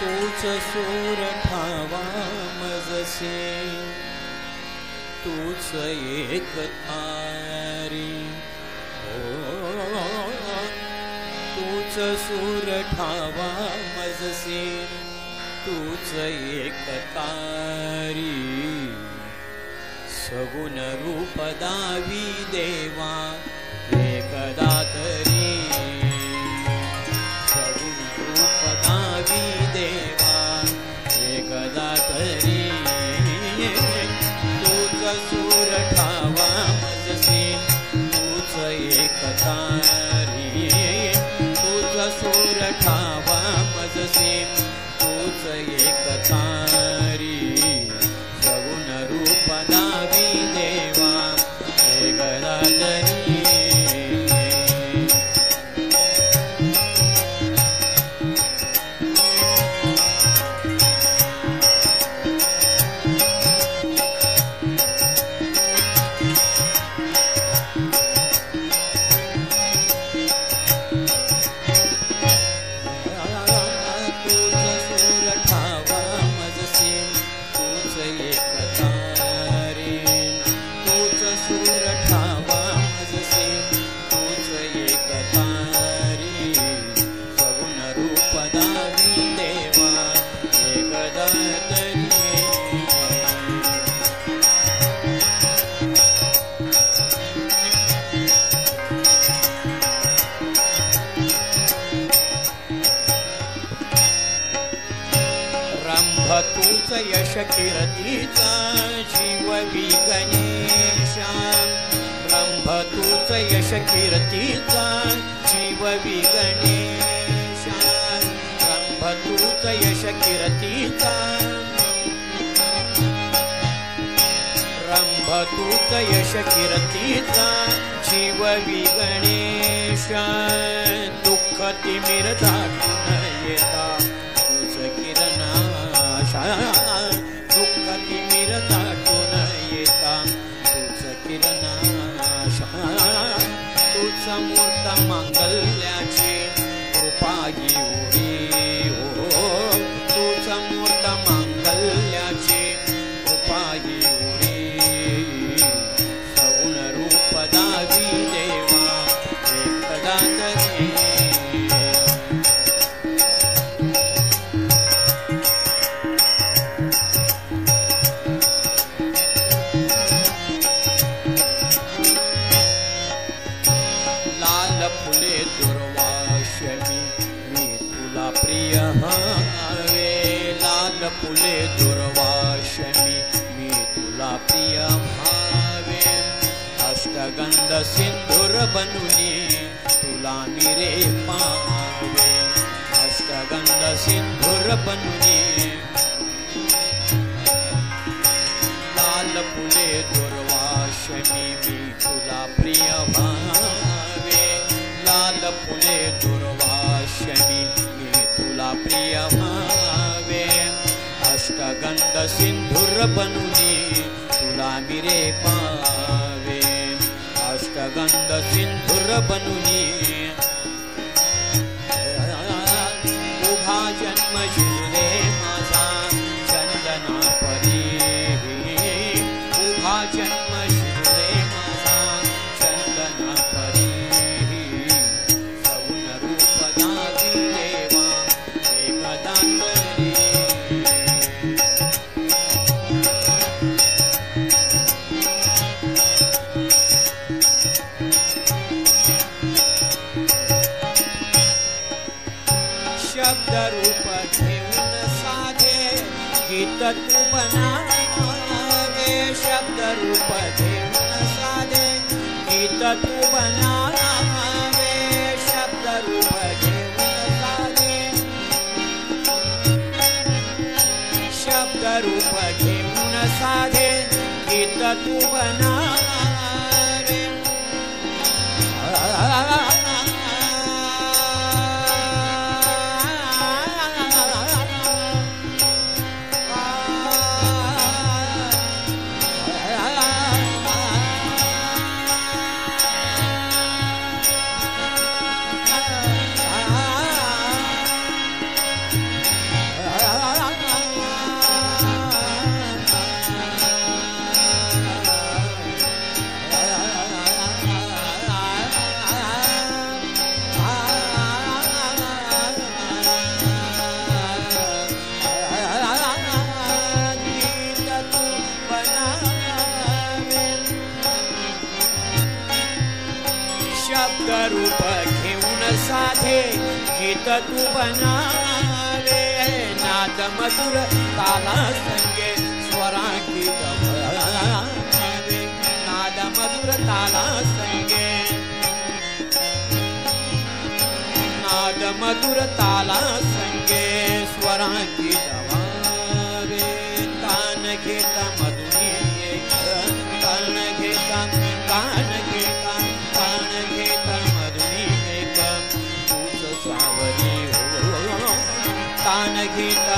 तूच सूर ठावा मजसे तूच एक तारी तूच सूर ठावा मजसे तूच एक तारी सगुण रूप दावी देवा एकदा तरी सगुण रूप दावी देवा एकदा तरी तूच सूर ठावा मजसे तूच एक तारी तूच सूर ठावा मजसे तूच एक तारी सगुण रूप दावी देवा एकदा तरी तूच यश कीर्तीचा जीव विगणेशा ब्रह्म तूच यश कीर्तीचा जीव विगणेशा ब्रह्म तूच यश कीर्तीचा ब्रह्म तूच यश कीर्तीचा जीव विगणेशा दुःख तिमिर दाटून येता दुःख तिमिर दाटून येता तूच किरणाशा तूच मूर्त मांगल्याची कृपा येऊरी हो तूच मूर्त मांगल्याची कृपा येऊरी सगुण रूप दावी देवा एकदा तरी फुले दुर्वाशमी मी तुला प्रिय भावे लाल फुले दुर्वाशमी मी तुला प्रिय भावे अष्टगंध सिंधूर बनूनी तुला मिरे पावे अष्टगंध सिंधूर बनूनी लाल फुले दुर्वाशमी मी तुला प्रिय भावे लाल फुले दुर्वाशमी मी तुला प्रिय भावे अष्टगंध सिंधूर बनूनी तुला मिरे पावे अष्टगंध सिंधूर बनूनी उभा जन्म शिरुदे माझा चंदना परी उभा जन्म शिरुदे माझा चंदना परी शब्द रूप घेऊन साधे गीत तू बनावे शब्द रूप घेऊन साधे गीत तू बनावे शब्द रूप घेऊन साधे शब्द रूप घेऊन साधे गीत तू बनावे रूप घेऊन साधे गीत तू बनावे नाद मधुर ताला संगे स्वरांगी गवावे नाद मधुर ताला संगे नाद मधुर ताला संगे स्वरांगी गवावे तान घेता मधुरी तान घेता तान घेता तान घेता मधुरी एक तूच सावरी हो तान घेता